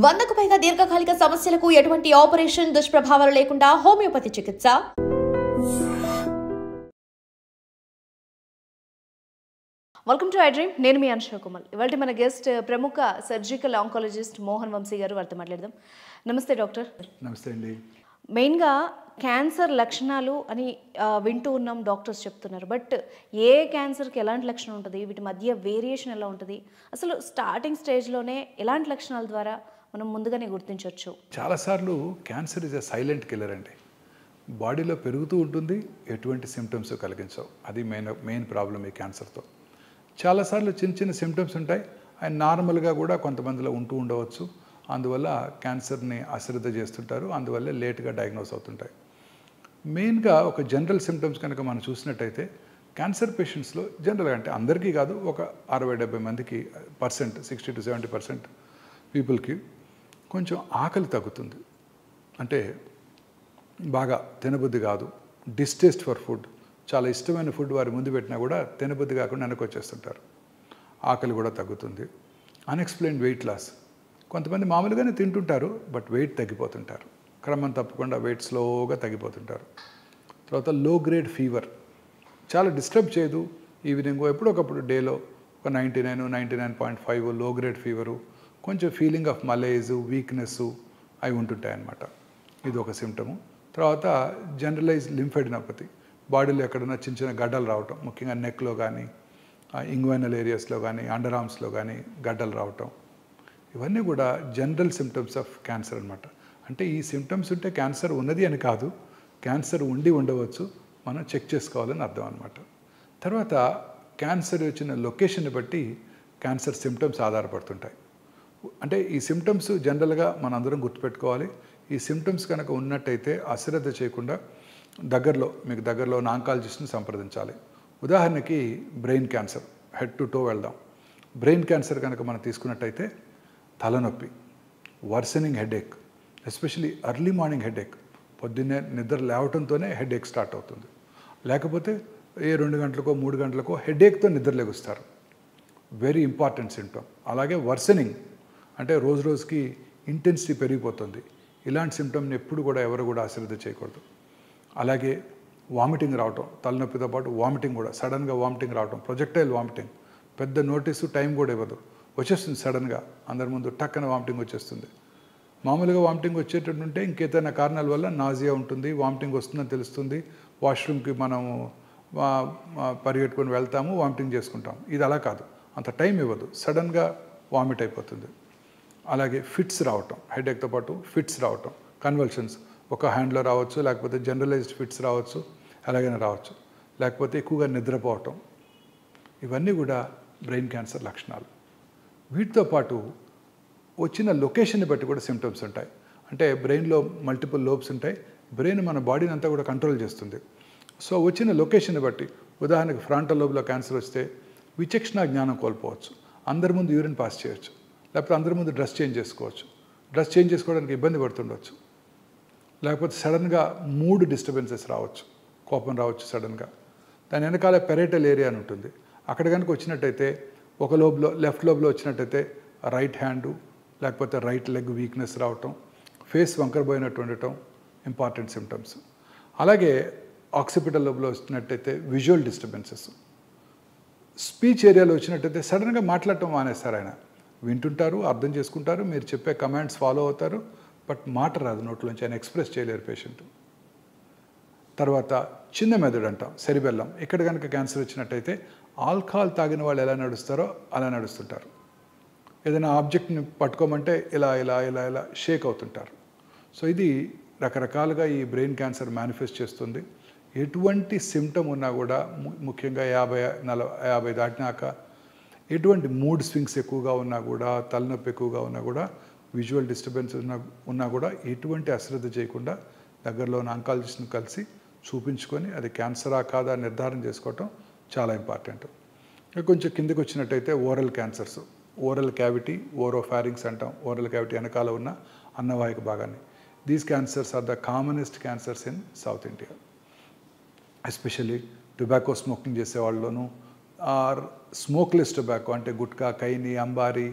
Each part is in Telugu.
100కు పైగా దీర్ఘకాలిక సమస్యలకు ఎటువంటి ఆపరేషన్ దుష్ప్రభావాలు లేకుండా హోమియోపతి చికిత్స. Welcome to iDream. నేను మీ అనుష కుమార్. ఇవాళ మన గెస్ట్ ప్రముఖ సర్జికల్ ఆంకాలజిస్ట్ మోహన్ వంశీ గారు. వారితో మాట్లాడదాం. నమస్తే డాక్టర్. నమస్తే అండి. మెయిన్గా క్యాన్సర్ లక్షణాలు అని వింటూ ఉన్నాం, డాక్టర్స్ చెప్తున్నారు. బట్ ఏ క్యాన్సర్కి ఎలాంటి లక్షణం ఉంటుంది, వీటి మధ్య వేరియేషన్ ఎలా ఉంటుంది, అసలు స్టార్టింగ్ స్టేజ్లోనే ఎలాంటి లక్షణాల ద్వారా మనం ముందుగానే గుర్తించవచ్చు? చాలాసార్లు cancer is a silent killer అండి. బాడీలో పెరుగుతూ ఉంటుంది, ఎటువంటి సిమ్టమ్స్ కలిగించవు. అది మెయిన్ ప్రాబ్లం ఈ క్యాన్సర్తో. చాలాసార్లు చిన్న చిన్న సిమ్టమ్స్ ఉంటాయి, అండ్ నార్మల్గా కూడా కొంతమందిలో ఉంటూ ఉండవచ్చు. అందువల్ల క్యాన్సర్ని అశ్రద్ధ చేస్తుంటారు, అందువల్ల లేట్గా డయాగ్నోస్ అవుతుంటాయి. మెయిన్గా ఒక జనరల్ సిమ్టమ్స్ కనుక మనం చూసినట్టయితే క్యాన్సర్ పేషెంట్స్లో జనరల్గా, అంటే అందరికీ కాదు, ఒక 60-70 మందికి 60 to 70% పీపుల్కి కొంచెం ఆకలి తగ్గుతుంది. అంటే బాగా తినబుద్ధి కాదు, డిస్టేస్ట్ ఫర్ ఫుడ్, చాలా ఇష్టమైన ఫుడ్ వారి ముందు పెట్టినా కూడా తినబుద్ధి కాకుండా వెనక్కి వచ్చేస్తుంటారు. ఆకలి కూడా తగ్గుతుంది. అన్ఎక్స్ప్లెయిన్డ్ వెయిట్ లాస్, కొంతమంది మామూలుగానే తింటుంటారు బట్ వెయిట్ తగ్గిపోతుంటారు, క్రమం తప్పకుండా వెయిట్ స్లోగా తగ్గిపోతుంటారు. తర్వాత లో గ్రేడ్ ఫీవర్, చాలా డిస్టర్బ్ చేయదు, ఈవినింగ్ ఎప్పుడొకప్పుడు డేలో ఒక 99, 99.5 లో గ్రేడ్ ఫీవరు, కొంచెం ఫీలింగ్ ఆఫ్ మలేజ్, వీక్నెస్ అవి ఉంటుంటాయి అన్నమాట. ఇది ఒక సిమ్టము. తర్వాత జనరలైజ్ లింఫెడినోపతి, బాడీలో ఎక్కడైనా చిన్న చిన్న గడ్డలు రావటం, ముఖ్యంగా నెక్లో కానీ, ఇంగ్వైనల్ ఏరియాస్లో కానీ, అండర్ ఆర్మ్స్లో కానీ గడ్డలు రావటం, ఇవన్నీ కూడా జనరల్ సిమ్టమ్స్ ఆఫ్ క్యాన్సర్ అనమాట. అంటే ఈ సిమ్టమ్స్ ఉంటే క్యాన్సర్ ఉన్నది అని కాదు, క్యాన్సర్ ఉండి ఉండవచ్చు, మనం చెక్ చేసుకోవాలని అర్థం అనమాట. తర్వాత క్యాన్సర్ వచ్చిన లొకేషన్ని బట్టి క్యాన్సర్ సిమ్టమ్స్ ఆధారపడుతుంటాయి. అంటే ఈ సిమ్టమ్స్ జనరల్గా మనందరం గుర్తుపెట్టుకోవాలి. ఈ సిమ్టమ్స్ కనుక ఉన్నట్టయితే అశ్రద్ధ చేయకుండా మీకు దగ్గరలో ఉన్న ఆంకాలజిస్ట్ని సంప్రదించాలి. ఉదాహరణకి brain cancer, head to toe వెళ్దాం. బ్రెయిన్ క్యాన్సర్ కనుక మనం తీసుకున్నట్టయితే తలనొప్పి, worsening headache, especially early morning headache, పొద్దున్నే నిద్ర లేవటంతోనే హెడేక్ స్టార్ట్ అవుతుంది. లేకపోతే 2 గంటలకో 3 గంటలకో హెడేక్తో నిద్ర లెగుస్తారు, వెరీ ఇంపార్టెంట్ సిమ్టమ్. అలాగే వర్సనింగ్, అంటే రోజు రోజుకి ఇంటెన్సిటీ పెరిగిపోతుంది. ఇలాంటి సిమ్టమ్ని ఎప్పుడు కూడా ఎవరు కూడా అశ్రద్ధ చేయకూడదు. అలాగే వామిటింగ్ రావటం, తలనొప్పితో పాటు వామిటింగ్ కూడా, సడన్గా వామిటింగ్ రావటం, ప్రొజెక్టైల్ వామిటింగ్, పెద్ద నోటీసు టైం కూడా ఇవ్వదు, వచ్చేస్తుంది సడన్గా, అందరి ముందు టక్కన వామిటింగ్ వచ్చేస్తుంది. మామూలుగా వామిటింగ్ వచ్చేటట్టు ఉంటే ఇంకేదైనా కారణాల వల్ల నాజియా ఉంటుంది, వామిటింగ్ వస్తుందని తెలుస్తుంది, వాష్రూమ్కి మనము పరిగెట్టుకొని వెళ్తాము, వామిటింగ్ చేసుకుంటాం. ఇది అలా కాదు, అంత టైం ఇవ్వదు, సడన్గా వామిట్ అయిపోతుంది. అలాగే ఫిట్స్ రావటం, హెడేక్తో పాటు ఫిట్స్ రావటం, కన్వల్షన్స్, ఒక హ్యాండ్లో రావచ్చు, లేకపోతే జనరలైజ్డ్ ఫిట్స్ రావచ్చు, ఎలాగైనా రావచ్చు, లేకపోతే ఎక్కువగా నిద్రపోవటం, ఇవన్నీ కూడా బ్రెయిన్ క్యాన్సర్ లక్షణాలు. వీటితో పాటు వచ్చిన లొకేషన్ని బట్టి కూడా సిమ్టమ్స్ ఉంటాయి. అంటే బ్రెయిన్లో మల్టిపుల్ లోబ్స్ ఉంటాయి, బ్రెయిన్ మన బాడీని అంతా కూడా కంట్రోల్ చేస్తుంది. సో వచ్చిన లొకేషన్ని బట్టి, ఉదాహరణకు ఫ్రంటల్ లోబ్లో క్యాన్సర్ వస్తే విచక్షణ జ్ఞానం కోల్పోవచ్చు, అందరి ముందు యూరిన్ పాస్ చేయొచ్చు, లేకపోతే అందరి ముందు డ్రెస్ చేంజ్ చేసుకోవచ్చు, డ్రెస్ చేంజ్ చేసుకోవడానికి ఇబ్బంది పడుతుండవచ్చు, లేకపోతే సడన్గా మూడ్ డిస్టర్బెన్సెస్ రావచ్చు, కోపం రావచ్చు సడన్గా. దాని వెనకాల పెరేటల్ ఏరియా అని ఉంటుంది, అక్కడ కనుక వచ్చినట్టయితే ఒక లోబ్లో, లెఫ్ట్ లోబ్లో వచ్చినట్టయితే రైట్ హ్యాండు లేకపోతే రైట్ లెగ్ వీక్నెస్ రావటం, ఫేస్ వంకరబోయినట్టు ఉండటం ఇంపార్టెంట్ సిమ్టమ్స్. అలాగే ఆక్సిపిటల్ లోబ్లో వచ్చినట్టయితే విజువల్ డిస్టర్బెన్సెస్, స్పీచ్ ఏరియాలో వచ్చినట్టయితే సడన్గా మాట్లాడటం మానేస్తారు. ఆయన వింటుంటారు, అర్థం చేసుకుంటారు, మీరు చెప్పే కమాండ్స్ ఫాలో అవుతారు, బట్ మాట రాదు నోట్లోంచి, ఆయన ఎక్స్ప్రెస్ చేయలేరు పేషెంట్. తర్వాత చిన్న మెదడు అంటాం, సెరిబెల్లం, ఇక్కడ కనుక క్యాన్సర్ వచ్చినట్టయితే ఆల్కహాల్ తాగిన వాళ్ళు ఎలా నడుస్తారో అలా నడుస్తుంటారు. ఏదైనా ఆబ్జెక్ట్ని పట్టుకోమంటే ఇలా ఇలా ఇలా ఇలా షేక్ అవుతుంటారు. సో ఇది రకరకాలుగా ఈ బ్రెయిన్ క్యాన్సర్ మేనిఫెస్ట్ చేస్తుంది. ఎటువంటి సిమ్టమ్ ఉన్నా కూడా, ముఖ్యంగా 50 దాటినాక ఎటువంటి మూడ్ స్వింగ్స్ ఎక్కువగా ఉన్నా కూడా, తలనొప్పి ఎక్కువగా ఉన్నా కూడా, విజువల్ డిస్టర్బెన్స్ ఉన్నా కూడా ఎటువంటి అశ్రద్ధ చేయకుండా దగ్గరలో ఉన్న ఆంకాలజిస్ట్ని కలిసి చూపించుకొని అది క్యాన్సరా కాదా నిర్ధారణ చేసుకోవటం చాలా ఇంపార్టెంట్. కొంచెం కిందకి వచ్చినట్టయితే oral cancers, oral cavity, oropharynx అంటాం, ఓరల్ క్యావిటీ వెనకాల ఉన్న అన్నవాహిక భాగాన్ని. These cancers are the commonest cancers in South India. Especially tobacco smoking చేసే వాళ్ళలోనూ, ఆర్ స్మోక్లెస్ టొబాకో అంటే గుట్కా, కైని, అంబారీ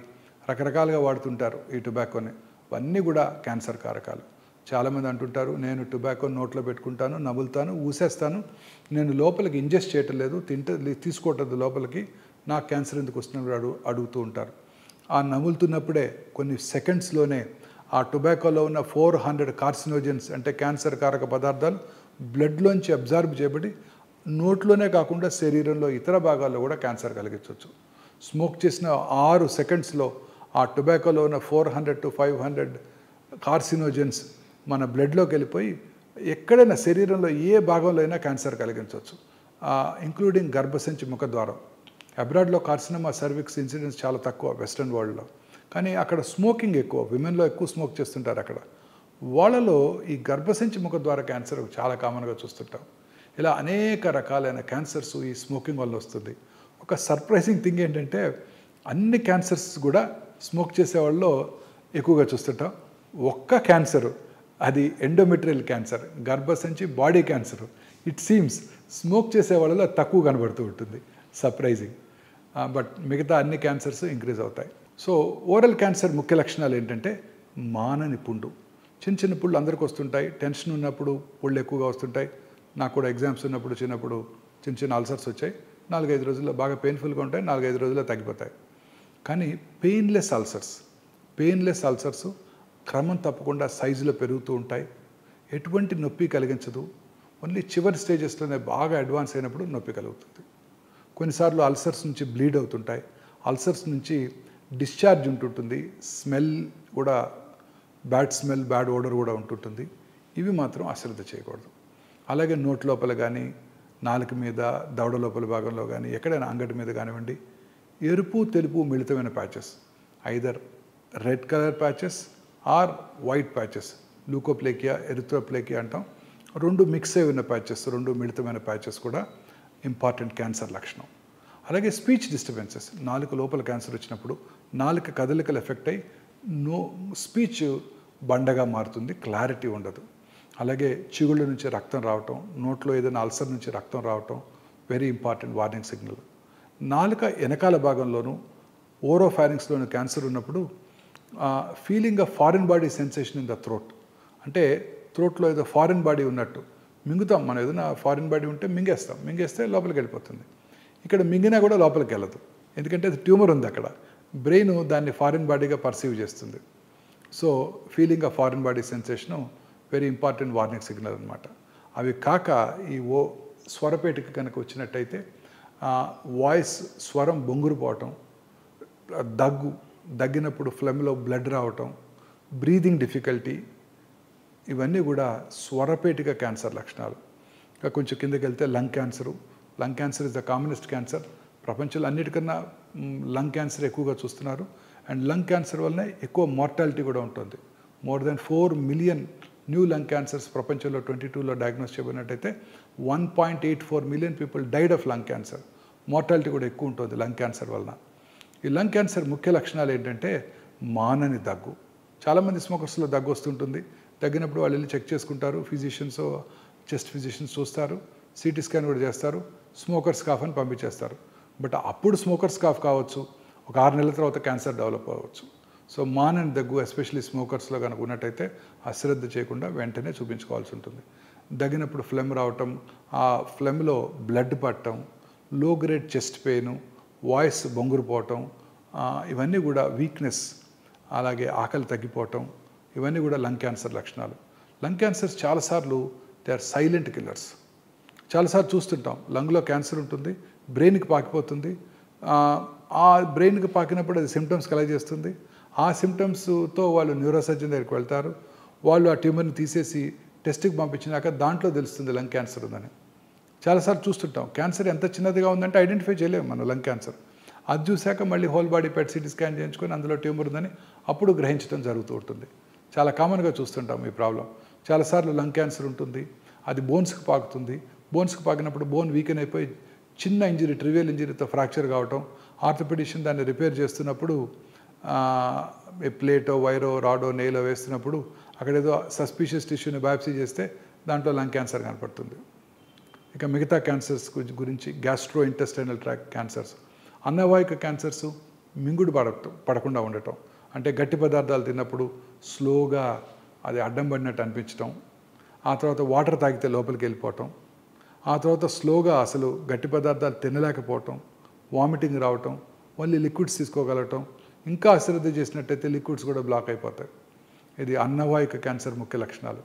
రకరకాలుగా వాడుతుంటారు ఈ టొబాకోని. ఇవన్నీ కూడా క్యాన్సర్ కారకాలు. చాలామంది అంటుంటారు, నేను టొబాకో నోట్లో పెట్టుకుంటాను, నములుతాను, ఊసేస్తాను, నేను లోపలికి ఇంజెస్ట్ చేయటం లేదు, తీసుకోవట్లేదు లోపలికి, నాకు క్యాన్సర్ ఎందుకు వస్తున్నప్పుడు అడుగుతూ ఉంటారు. ఆ నములుతున్నప్పుడే కొన్ని సెకండ్స్లోనే ఆ టొబాకోలో ఉన్న 400 కార్సినోజన్స్ అంటే క్యాన్సర్ కారక పదార్థాలు బ్లడ్లోంచి అబ్జార్బ్ చేయబడి నోట్లోనే కాకుండా శరీరంలో ఇతర భాగాల్లో కూడా క్యాన్సర్ కలిగించవచ్చు. స్మోక్ చేసిన 6 సెకండ్స్లో ఆ టొబాకోలో ఉన్న 400 to 500 కార్సినోజన్స్ మన బ్లడ్లోకి వెళ్ళిపోయి ఎక్కడైనా శరీరంలో ఏ భాగంలో అయినా క్యాన్సర్ కలిగించవచ్చు, ఇంక్లూడింగ్ గర్భసంచి ముఖద్వారం. అబ్రాడ్లో కార్సినోమా సర్విక్స్ ఇన్సిడెన్స్ చాలా తక్కువ వెస్ట్రన్ వరల్డ్లో, కానీ అక్కడ స్మోకింగ్ ఎక్కువ, విమెన్లో ఎక్కువ స్మోక్ చేస్తుంటారు అక్కడ. వాళ్ళలో ఈ గర్భసంచి ముఖద్వార క్యాన్సర్ చాలా కామన్గా చూస్తుంటాం. ఇలా అనేక రకాలైన క్యాన్సర్స్ ఈ స్మోకింగ్ వల్ల వస్తుంది. ఒక సర్ప్రైజింగ్ థింగ్ ఏంటంటే అన్ని క్యాన్సర్స్ కూడా స్మోక్ చేసే వాళ్ళలో ఎక్కువగా చూస్తుంటాం. ఒక్క క్యాన్సర్, అది ఎండోమెట్రియల్ క్యాన్సర్, గర్భసంచి body cancer, it seems smoke చేసే వాళ్ళలో తక్కువ కనబడుతూ ఉంటుంది. సర్ప్రైజింగ్. బట్ మిగతా అన్ని క్యాన్సర్స్ ఇంక్రీజ్ అవుతాయి. సో ఓరల్ క్యాన్సర్ ముఖ్య లక్షణాలు ఏంటంటే మానని పుండు. చిన్న చిన్న పుళ్ళు అందరికీ వస్తుంటాయి. టెన్షన్ ఉన్నప్పుడు పుళ్ళు ఎక్కువగా వస్తుంటాయి. నాకు కూడా ఎగ్జామ్స్ ఉన్నప్పుడు చిన్నప్పుడు చిన్న చిన్న అల్సర్స్ వచ్చాయి. 4-5 రోజుల్లో బాగా పెయిన్ఫుల్గా ఉంటాయి, 4-5 రోజుల్లో తగ్గిపోతాయి. కానీ పెయిన్లెస్ అల్సర్స్ క్రమం తప్పకుండా సైజులో పెరుగుతూ ఉంటాయి. ఎటువంటి నొప్పి కలిగించదు. ఓన్లీ చివరి స్టేజెస్లోనే బాగా అడ్వాన్స్ అయినప్పుడు నొప్పి కలుగుతుంది. కొన్నిసార్లు అల్సర్స్ నుంచి బ్లీడ్ అవుతుంటాయి. అల్సర్స్ నుంచి డిశ్చార్జ్ ఉంటుంటుంది. స్మెల్ కూడా బ్యాడ్ స్మెల్, బ్యాడ్ ఓడర్ కూడా ఉంటుంటుంది. ఇవి మాత్రం అశ్రద్ధ చేయకూడదు. అలాగే నోటి లోపల కానీ, నాలుక మీద, దవడ లోపల భాగంలో కానీ, ఎక్కడైనా అంగటి మీద కానివ్వండి, ఎరుపు తెలుపు మిళితమైన patches, either red colour patches or white patches, leukoplakia, erythroplakia అంటాం. 2 మిక్స్ అయి ఉన్న ప్యాచెస్, 2 మిళితమైన ప్యాచెస్ కూడా ఇంపార్టెంట్ క్యాన్సర్ లక్షణం. అలాగే స్పీచ్ డిస్టర్బెన్సెస్, నాలుక లోపల క్యాన్సర్ వచ్చినప్పుడు నాలుక కదలికలు ఎఫెక్ట్ అయ్యి స్పీచ్ బండగా మారుతుంది, క్లారిటీ ఉండదు. అలాగే చిగుళ్ళ నుంచి రక్తం రావటం, నోట్లో ఏదైనా అల్సర్ నుంచి రక్తం రావటం వెరీ ఇంపార్టెంట్ వార్నింగ్ సిగ్నల్. నాలుక వెనకాల భాగంలోనూ ఓరోఫారింక్స్లోని క్యాన్సర్ ఉన్నప్పుడు feeling of foreign body sensation in the throat, అంటే థ్రోట్లో ఏదో ఫారిన్ బాడీ ఉన్నట్టు మింగుతాం. మనం ఏదైనా ఫారిన్ బాడీ ఉంటే మింగేస్తే లోపలికి వెళ్ళిపోతుంది. ఇక్కడ మింగినా కూడా లోపలికి వెళ్ళదు, ఎందుకంటే అది ట్యూమర్ ఉంది అక్కడ. బ్రెయిన్ దాన్ని ఫారిన్ బాడీగా పర్సీవ్ చేస్తుంది. So feeling of foreign body sensation very important warning signal అనమాట. అవి కాక ఈ స్వరపేటికి కనుక వచ్చినట్టయితే వాయిస్ స్వరం బొంగురుపోవటం, దగ్గినప్పుడు ఫ్లెమ్లో బ్లడ్ రావటం, బ్రీదింగ్ డిఫికల్టీ, ఇవన్నీ కూడా స్వరపేటిక క్యాన్సర్ లక్షణాలు. ఇంకా కొంచెం కిందకి వెళ్తే lung cancer is the commonest cancer. ప్రపంచంలో అన్నిటికన్నా లంగ్ క్యాన్సర్ ఎక్కువగా చూస్తున్నారు. అండ్ లంగ్ క్యాన్సర్ వల్లనే ఎక్కువ మార్టాలిటీ కూడా ఉంటుంది. More than 4 million new lung cancers ప్రపంచంలో 2022లో డయాగ్నోస్ చేయబడినట్టయితే 1.84 million people died of lung cancer. Mortality కూడా ఎక్కువ ఉంటుంది లంగ్ క్యాన్సర్ వలన. ఈ లంగ్ క్యాన్సర్ ముఖ్య లక్షణాలు ఏంటంటే మానని దగ్గు. చాలామంది స్మోకర్స్లో దగ్గు వస్తుంటుంది. తగ్గినప్పుడు వాళ్ళు వెళ్ళి చెక్ చేసుకుంటారు, చెస్ట్ ఫిజిషియన్స్ చూస్తారు, సిటీ స్కాన్ కూడా చేస్తారు, స్మోకర్స్ కాఫ్ అని పంపించేస్తారు. బట్ అప్పుడు స్మోకర్స్ కాఫ్ కావచ్చు, ఒక 6 నెలల తర్వాత క్యాన్సర్ డెవలప్ అవ్వచ్చు. సో మానని దగ్గు ఎస్పెషల్లీ స్మోకర్స్లో కనుక ఉన్నట్టయితే అశ్రద్ధ చేయకుండా వెంటనే చూపించుకోవాల్సి ఉంటుంది. దగ్గినప్పుడు ఫ్లెమ్ రావటం, ఆ ఫ్లెమ్లో బ్లడ్ పట్టడం, లో గ్రేడ్ చెస్ట్ పెయిన్, వాయిస్ బొంగురుపోవటం, ఇవన్నీ కూడా వీక్నెస్, అలాగే ఆకలి తగ్గిపోవటం, ఇవన్నీ కూడా లంగ్ క్యాన్సర్ లక్షణాలు. లంగ్ క్యాన్సర్స్ చాలాసార్లు దే ఆర్ సైలెంట్ కిల్లర్స్. చాలాసార్లు చూస్తుంటాం, లంగ్లో క్యాన్సర్ ఉంటుంది, బ్రెయిన్కి పాకిపోతుంది. ఆ బ్రెయిన్కి పాకినప్పుడు అది సిమ్టమ్స్ కలగజేస్తుంది. ఆ సిమ్టమ్స్తో వాళ్ళు న్యూరోసర్జన్ దగ్గరికి వెళ్తారు. వాళ్ళు ఆ ట్యూమర్ని తీసేసి టెస్ట్కి పంపించినాక దాంట్లో తెలుస్తుంది లంగ్ క్యాన్సర్ ఉందని. చాలాసార్లు చూస్తుంటాం, క్యాన్సర్ ఎంత చిన్నదిగా ఉందంటే ఐడెంటిఫై చేయలేము మనం లంగ్ క్యాన్సర్. అది చూశాక మళ్ళీ whole body PET CT scan చేయించుకొని అందులో ట్యూమర్ ఉందని అప్పుడు గ్రహించడం జరుగుతూ ఉంటుంది. చాలా కామన్గా చూస్తుంటాం ఈ ప్రాబ్లం. చాలాసార్లు లంగ్ క్యాన్సర్ ఉంటుంది, అది బోన్స్కి పాకుతుంది. బోన్స్కి పాకినప్పుడు బోన్ వీకెన్ అయిపోయి చిన్న ఇంజరీ, ట్రివియల్ ఇంజరీతో ఫ్రాక్చర్ కావటం, ఆర్థోపెడిషియన్ దాన్ని రిపేర్ చేస్తున్నప్పుడు ప్లేటో, వైరో, రాడో, నెయిలో వేస్తున్నప్పుడు అక్కడేదో సస్పీషియస్ టిష్యూని బయాప్సీ చేస్తే దాంట్లో లంగ్ క్యాన్సర్ కనపడుతుంది. ఇక మిగతా క్యాన్సర్స్ గురించి గ్యాస్ట్రో ఇంటెస్టైనల్ ట్రాక్ట్ క్యాన్సర్స్, అన్నవాహిక క్యాన్సర్స్, మింగుడు పడకుండా ఉండటం, అంటే గట్టి పదార్థాలు తిన్నప్పుడు స్లోగా అది అడ్డం పడినట్టు అనిపించడం, ఆ తర్వాత వాటర్ తాగితే లోపలికి వెళ్ళిపోవటం, ఆ తర్వాత స్లోగా అసలు గట్టి పదార్థాలు తినలేకపోవటం, వామిటింగ్ రావటం, మళ్ళీ లిక్విడ్స్ తీసుకోగలగటం, ఇంకా అశ్రద్ధ చేసినట్టయితే లిక్విడ్స్ కూడా బ్లాక్ అయిపోతాయి. ఇది అన్నవాహిక క్యాన్సర్ ముఖ్య లక్షణాలు.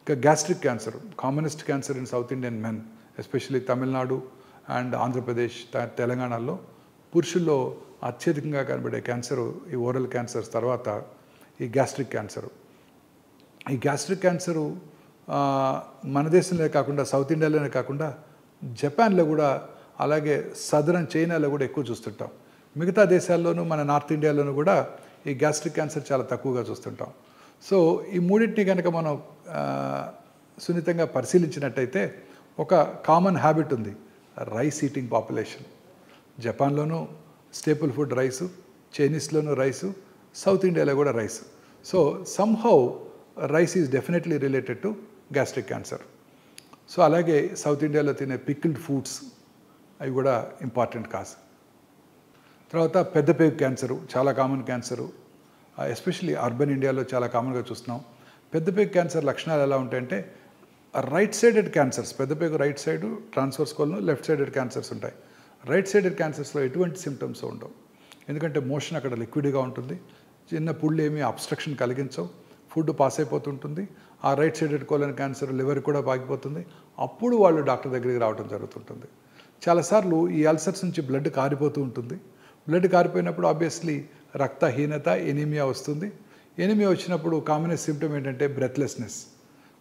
ఇంకా gastric cancer, commonest cancer in south Indian men, especially Tamil Nadu and Andhra Pradesh, తెలంగాణలో పురుషుల్లో అత్యధికంగా కనబడే క్యాన్సరు ఈ ఓరల్ క్యాన్సర్స్ తర్వాత ఈ గ్యాస్ట్రిక్ క్యాన్సరు. ఈ గ్యాస్ట్రిక్ క్యాన్సరు మన దేశంలోనే కాకుండా సౌత్ ఇండియాలోనే కాకుండా జపాన్లో కూడా, అలాగే సదరన్ చైనాలో కూడా ఎక్కువ చూస్తుంటాం. మిగతా దేశాల్లోనూ మన నార్త్ ఇండియాలోనూ కూడా ఈ గ్యాస్ట్రిక్ క్యాన్సర్ చాలా తక్కువగా చూస్తుంటాం. సో ఈ మూడింటిని కనుక మనం సున్నితంగా పరిశీలించినట్టయితే ఒక కామన్ హ్యాబిట్ ఉంది, రైస్ ఈటింగ్ పాపులేషన్. జపాన్లోనూ స్టేపుల్ ఫుడ్ రైసు, చైనీస్లోనూ రైసు, సౌత్ ఇండియాలో కూడా rice. So somehow rice is definitely related to gastric cancer. So అలాగే సౌత్ ఇండియాలో తినే పికిల్డ్ ఫుడ్స్ అవి కూడా ఇంపార్టెంట్ కాజ్. తర్వాత పెద్ద పేగు క్యాన్సరు చాలా కామన్ క్యాన్సరు, ఎస్పెషల్లీ అర్బన్ ఇండియాలో చాలా కామన్గా చూస్తున్నాం. పెద్ద పేగు క్యాన్సర్ లక్షణాలు ఎలా ఉంటాయంటే రైట్ సైడెడ్ క్యాన్సర్స్, పెద్ద పేగు right side transverse colon, left sided cancers ఉంటాయి. రైట్ సైడెడ్ క్యాన్సర్స్లో ఎటువంటి సిమ్టమ్స్ ఉండవు, ఎందుకంటే మోషన్ అక్కడ లిక్విడ్గా ఉంటుంది, చిన్న పుళ్ళు ఏమీ అబ్స్ట్రక్షన్ కలిగించవు, ఫుడ్ పాస్ అయిపోతుంటుంది. ఆ right sided colon cancer liver కూడా పాకిపోతుంది. అప్పుడు వాళ్ళు డాక్టర్ దగ్గరికి రావడం జరుగుతుంటుంది. చాలాసార్లు ఈ అల్సర్స్ నుంచి బ్లడ్ కారిపోతూ ఉంటుంది. బ్లడ్ కారిపోయినప్పుడు ఆబ్వియస్లీ రక్తహీనత, ఎనీమియా వస్తుంది. ఎనీమియా వచ్చినప్పుడు కామన్ సిమ్టమ్ ఏంటంటే బ్రెత్లెస్నెస్,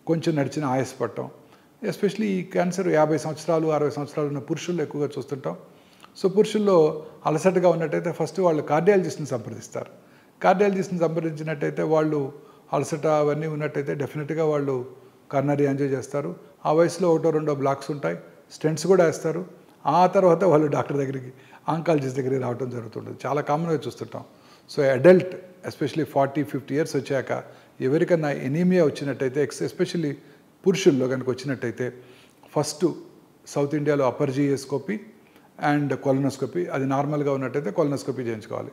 కొంచెం నడిచిన ఆయాసపడటం. ఎస్పెషల్లీ ఈ క్యాన్సర్ 50 సంవత్సరాలు 60 సంవత్సరాలు ఉన్న పురుషుల్లో ఎక్కువగా చూస్తుంటాం. సో పురుషుల్లో అలసటగా ఉన్నట్టయితే ఫస్ట్ వాళ్ళు కార్డియాలజిస్ట్ని సంప్రదిస్తారు. కార్డియాలజిస్ట్ని సంప్రదించినట్టయితే వాళ్ళు అలసట అవన్నీ ఉన్నట్టయితే డెఫినెట్గా వాళ్ళు కర్నరీ యాంజియో చేస్తారు. ఆ వయసులో 1-2 బ్లాక్స్ ఉంటాయి, స్టెంట్స్ కూడా వేస్తారు. ఆ తర్వాత వాళ్ళు డాక్టర్ దగ్గరికి, ఆంకాలజిస్ట్ దగ్గరికి రావడం జరుగుతుంటుంది. చాలా కామన్గా చూస్తుంటాం. సో అడల్ట్ ఎస్పెషల్లీ 40-50 ఇయర్స్ వచ్చాక ఎవరికన్నా ఎనీమియా వచ్చినట్టయితే, ఎస్పెషల్లీ పురుషుల్లో కనుక వచ్చినట్టయితే ఫస్ట్ సౌత్ ఇండియాలో అప్పర్ జియోస్కోపీ అండ్ కొలనోస్కోపీ, అది నార్మల్గా ఉన్నట్టయితే కొలనోస్కోపీ చేయించుకోవాలి.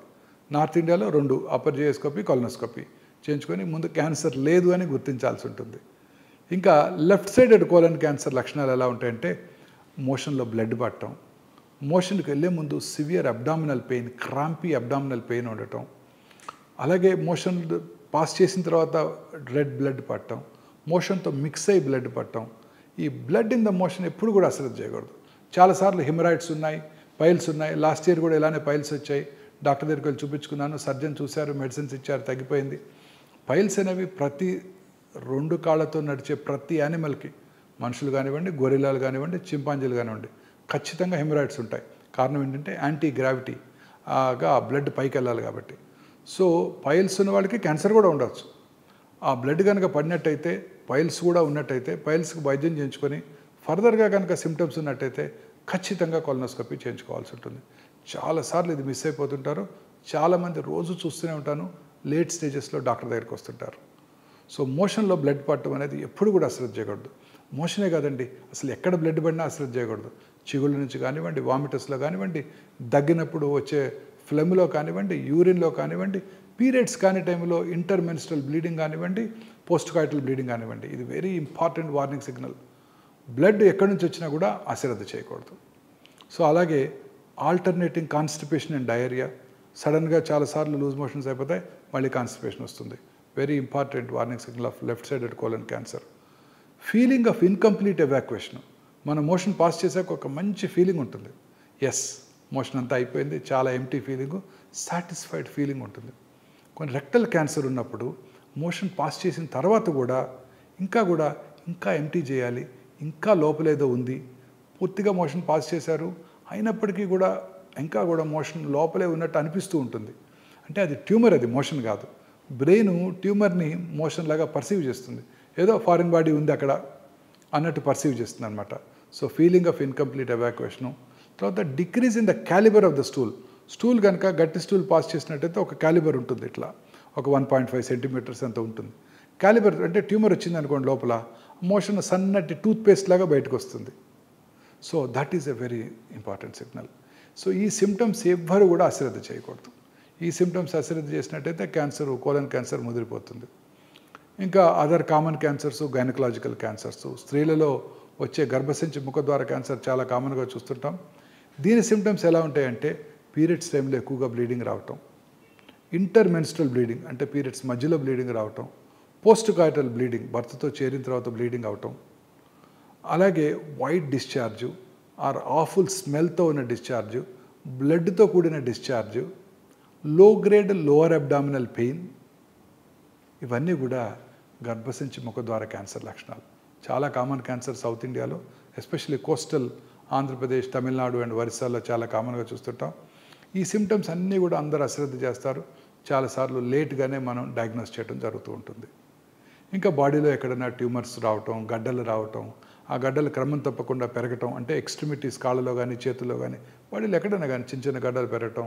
నార్త్ ఇండియాలో 2 అప్పర్ జియోస్కోపీ, కొలనోస్కోపీ చేయించుకొని ముందు క్యాన్సర్ లేదు అని గుర్తించాల్సి ఉంటుంది. ఇంకా లెఫ్ట్ సైడెడ్ కోలన్ క్యాన్సర్ లక్షణాలు ఎలా ఉంటాయంటే మోషన్లో బ్లడ్ పట్టడం, మోషన్కి వెళ్ళే ముందు severe abdominal pain, crampy abdominal pain ఉండటం, అలాగే మోషన్ పాస్ చేసిన తర్వాత రెడ్ బ్లడ్ పట్టడం, మోషన్తో మిక్స్ అయ్యి బ్లడ్ పట్టడం. ఈ బ్లడ్ ఇన్ ద మోషన్ ఎప్పుడు కూడా అశ్రద్ధ చేయకూడదు. చాలాసార్లు హిమరాయిడ్స్ ఉన్నాయి, పైల్స్ ఉన్నాయి. లాస్ట్ ఇయర్ కూడా ఇలానే పైల్స్ వచ్చాయి. డాక్టర్ దగ్గరికి వెళ్ళి చూపించుకున్నాను, సర్జన్ చూశారు, మెడిసిన్స్ ఇచ్చారు, తగ్గిపోయింది. పైల్స్ అనేవి ప్రతి 2 కాళ్ళతో నడిచే ప్రతి యానిమల్కి, మనుషులు కానివ్వండి, గొరిల్లాలు కానివ్వండి, చింపాంజీలు కానివ్వండి, ఖచ్చితంగా హిమరాయిడ్స్ ఉంటాయి. కారణం ఏంటంటే యాంటీ గ్రావిటీగా బ్లడ్ పైకి వెళ్ళాలి కాబట్టి. సో పైల్స్ ఉన్న వాళ్ళకి క్యాన్సర్ కూడా ఉండవచ్చు. ఆ బ్లడ్ కనుక పడినట్టయితే, పైల్స్ కూడా ఉన్నట్టయితే పైల్స్కి వైద్యం చేయించుకొని ఫర్దర్గా కనుక సిమ్టమ్స్ ఉన్నట్టయితే ఖచ్చితంగా కొలనోస్కోపీ చేయించుకోవాల్సి ఉంటుంది. చాలాసార్లు ఇది మిస్ అయిపోతుంటారు. చాలామంది రోజు చూస్తూనే ఉంటాను, లేట్ స్టేజెస్లో డాక్టర్ దగ్గరికి వస్తుంటారు. సో మోషన్లో బ్లడ్ పట్టడం అనేది ఎప్పుడు కూడా అశ్రద్ధ చేయకూడదు. మోషనే కాదండి, అసలు ఎక్కడ బ్లడ్ పడినా అశ్రద్ధ చేయకూడదు. చిగుళ్ళ నుంచి కానివ్వండి, వామిటస్లో కానివ్వండి, దగ్గినప్పుడు వచ్చే ఫ్లెమ్లో కానివ్వండి, యూరిన్లో కానివ్వండి, పీరియడ్స్ కాని టైంలో ఇంటర్మెన్స్ట్రల్ బ్లీడింగ్ కానివ్వండి, పోస్ట్ కాయిటల్ బ్లీడింగ్ కానివ్వండి, ఇది very important warning signal. Blood ఎక్కడి నుంచి వచ్చినా కూడా అశ్రద్ధ చేయకూడదు. సో అలాగే ఆల్టర్నేటింగ్ కాన్స్టిపేషన్ అండ్ డయేరియా, సడన్గా చాలాసార్లు లూజ్ మోషన్స్ అయిపోతాయి, మళ్ళీ కాన్స్టిపేషన్ వస్తుంది. Very important warning signal off left sided colon cancer. Feeling of incomplete evacuation, మన మోషన్ పాస్ చేసాక ఒక మంచి ఫీలింగ్ ఉంటుంది. ఎస్, మోషన్ అంతా అయిపోయింది, చాలా ఎంటీ ఫీలింగు, సాటిస్ఫైడ్ ఫీలింగ్ ఉంటుంది. కొన్ని రెక్టల్ క్యాన్సర్ ఉన్నప్పుడు మోషన్ పాస్ చేసిన తర్వాత కూడా ఇంకా ఎంటీ చేయాలి, ఇంకా లోపలేదో ఉంది, పూర్తిగా మోషన్ పాస్ చేశారు అయినప్పటికీ కూడా ఇంకా మోషన్ లోపలే ఉన్నట్టు అనిపిస్తూ ఉంటుంది. అంటే అది ట్యూమర్, అది మోషన్ కాదు. బ్రెయిన్ ట్యూమర్ని మోషన్ లాగా పర్సీవ్ చేస్తుంది, ఏదో ఫారిన్ బాడీ ఉంది అక్కడ అన్నట్టు పర్సీవ్ చేస్తుంది అనమాట. So feeling of incomplete evacuation. తర్వాత decrease in the calibre of the stool కనుక గట్టి స్టూల్ పాస్ చేసినట్టయితే ఒక క్యాలిబర్ ఉంటుంది, ఇట్లా ఒక 1.5 సెంటీమీటర్స్ అంత ఉంటుంది. క్యాలిబర్ అంటే ట్యూమర్ వచ్చింది అనుకోండి, లోపల మోషన్ సన్నటి టూత్పేస్ట్ లాగా బయటకు వస్తుంది. So that is a very important signal. So ఈ సిమ్టమ్స్ ఎవ్వరు కూడా అశ్రద్ధ చేయకూడదు. ఈ సిమ్టమ్స్ అశ్రద్ధ చేసినట్టయితే క్యాన్సర్, కోలన్ క్యాన్సర్ ముదిరిపోతుంది. ఇంకా other common cancers, gynaecological cancers, స్త్రీలలో వచ్చే గర్భసంచి ముఖద్వార క్యాన్సర్ చాలా కామన్గా చూస్తుంటాం. దీని సిమ్టమ్స్ ఎలా ఉంటాయంటే పీరియడ్స్ టైంలో ఎక్కువగా బ్లీడింగ్ రావటం, ఇంటర్మెన్స్ట్రల్ బ్లీడింగ్ అంటే పీరియడ్స్ మధ్యలో బ్లీడింగ్ రావటం, పోస్ట్ కాయిటల్ బ్లీడింగ్ భర్తతో చేరిన తర్వాత బ్లీడింగ్ అవటం, అలాగే వైట్ డిశ్చార్జు ఆర్ ఆఫుల్ స్మెల్తో ఉన్న డిశ్చార్జు, బ్లడ్తో కూడిన డిశ్చార్జు, లో గ్రేడ్ లోవర్ అబ్డామినల్ పెయిన్, ఇవన్నీ కూడా గర్భసంచి ముఖద్వార క్యాన్సర్ లక్షణాలు. చాలా కామన్ క్యాన్సర్ సౌత్ ఇండియాలో, especially coastal Andhra Pradesh, Tamil Nadu and ఒరిస్సాలో చాలా కామన్గా చూస్తుంటాం. ఈ సిమ్టమ్స్ అన్నీ కూడా అందరూ అశ్రద్ధ చేస్తారు. చాలాసార్లు లేట్గానే మనం డయాగ్నోస్ చేయడం జరుగుతూ ఉంటుంది. ఇంకా బాడీలో ఎక్కడైనా ట్యూమర్స్ రావటం, గడ్డలు రావటం, ఆ గడ్డలు క్రమం తప్పకుండా పెరగటం, అంటే ఎక్స్ట్రిమిటీస్ కాళ్ళలో కానీ చేతుల్లో కానీ బాడీలో ఎక్కడైనా కానీ చిన్న చిన్న గడ్డలు పెరగటం,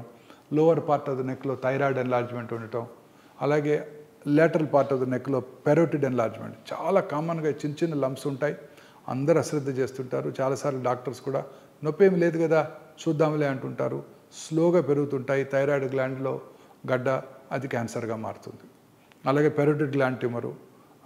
లోవర్ పార్ట్ ఆఫ్ ద నెక్లో థైరాయిడ్ ఎన్లార్జ్మెంట్ ఉండటం, అలాగే లేటరల్ పార్ట్ ఆఫ్ ద నెక్లో పెరోటిడ్ ఎన్లార్జ్మెంట్, చాలా కామన్గా చిన్న చిన్న లంప్స్ ఉంటాయి. అందరూ అశ్రద్ధ చేస్తుంటారు. చాలాసార్లు డాక్టర్స్ కూడా నొప్పి ఏమి లేదు కదా చూద్దాంలే అంటుంటారు. స్లోగా పెరుగుతుంటాయి. థైరాయిడ్ గ్లాండ్లో గడ్డ, అది క్యాన్సర్గా మారుతుంది. అలాగే పెరోటిడ్ గ్లాండ్ ట్యూమరు,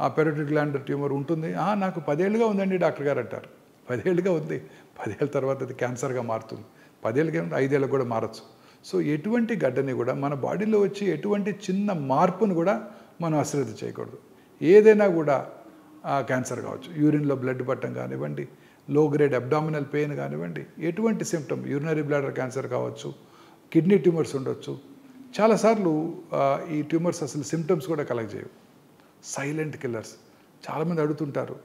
ఆ పెరోటిడ్ గ్లాండ్ ట్యూమర్ ఉంటుంది. నాకు 10 ఏళ్ళుగా ఉందండి డాక్టర్ గారు అంటారు. 10 ఏళ్ళుగా ఉంది, 10 ఏళ్ళ తర్వాత అది క్యాన్సర్గా మారుతుంది. 10 ఏళ్ళకి 5 ఏళ్ళకి కూడా మారచ్చు. సో ఎటువంటి గడ్డని కూడా మన బాడీలో వచ్చి ఎటువంటి చిన్న మార్పును కూడా మనం అశ్రద్ధ చేయకూడదు. ఏదైనా కూడా క్యాన్సర్ కావచ్చు, యూరిన్లో బ్లడ్ పట్టడం కానివ్వండి, లో గ్రేడ్ అబ్డామినల్ పెయిన్ కానివ్వండి, ఎటువంటి సిమ్టమ్, యూరినరీ బ్లాడర్ క్యాన్సర్ కావచ్చు, కిడ్నీ ట్యూమర్స్ ఉండొచ్చు. చాలాసార్లు ఈ ట్యూమర్స్ అసలు సిమ్టమ్స్ కూడా కలగజేయవు, సైలెంట్ కిల్లర్స్. చాలామంది అడుగుతుంటారు,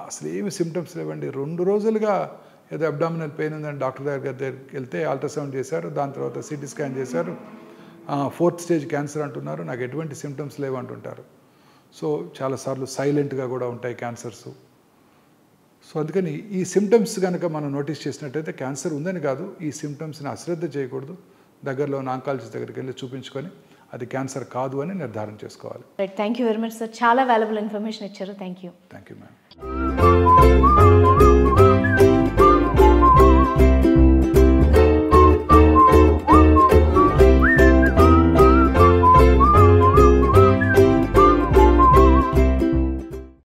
అసలు ఏమి సిమ్టమ్స్ లేవండి, 2 రోజులుగా ఏదో అబ్డామినల్ పెయిన్ ఉందని డాక్టర్ దగ్గరికి వెళ్తే అల్ట్రాసౌండ్ చేశారు, దాని తర్వాత సిటీ స్కాన్ చేశారు, 4th స్టేజ్ క్యాన్సర్ అంటున్నారు, నాకు ఎటువంటి సిమ్టమ్స్ లేవు అంటుంటారు. సో చాలాసార్లు సైలెంట్గా కూడా ఉంటాయి క్యాన్సర్స్. సో అందుకని ఈ సిమ్టమ్స్ కనుక మనం నోటీస్ చేసినట్టయితే క్యాన్సర్ ఉందని కాదు, ఈ సిమ్టమ్స్ని అశ్రద్ధ చేయకూడదు. దగ్గరలో ఉన్న ఆంకాలజిస్ట్ దగ్గరికి వెళ్ళి చూపించుకొని అది క్యాన్సర్ కాదు అని నిర్ధారణ చేసుకోవాలి. Right, thank you very much sir. చాలా వాల్యుబుల్ ఇన్ఫర్మేషన్ ఇచ్చారు. Thank you. Thank you ma'am.